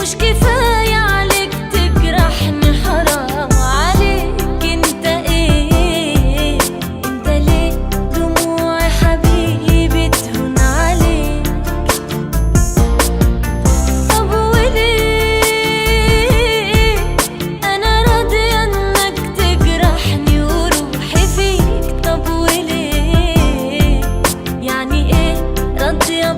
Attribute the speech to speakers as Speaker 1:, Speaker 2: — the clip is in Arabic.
Speaker 1: مش كفاية عليك تجرحني، حرام عليك. انت ايه؟ انت ليه دموعي حبيبي تهون عليك؟ طب وليه انا راضية انك تجرحني وروحي فيك؟ طب وليه يعني ايه راضية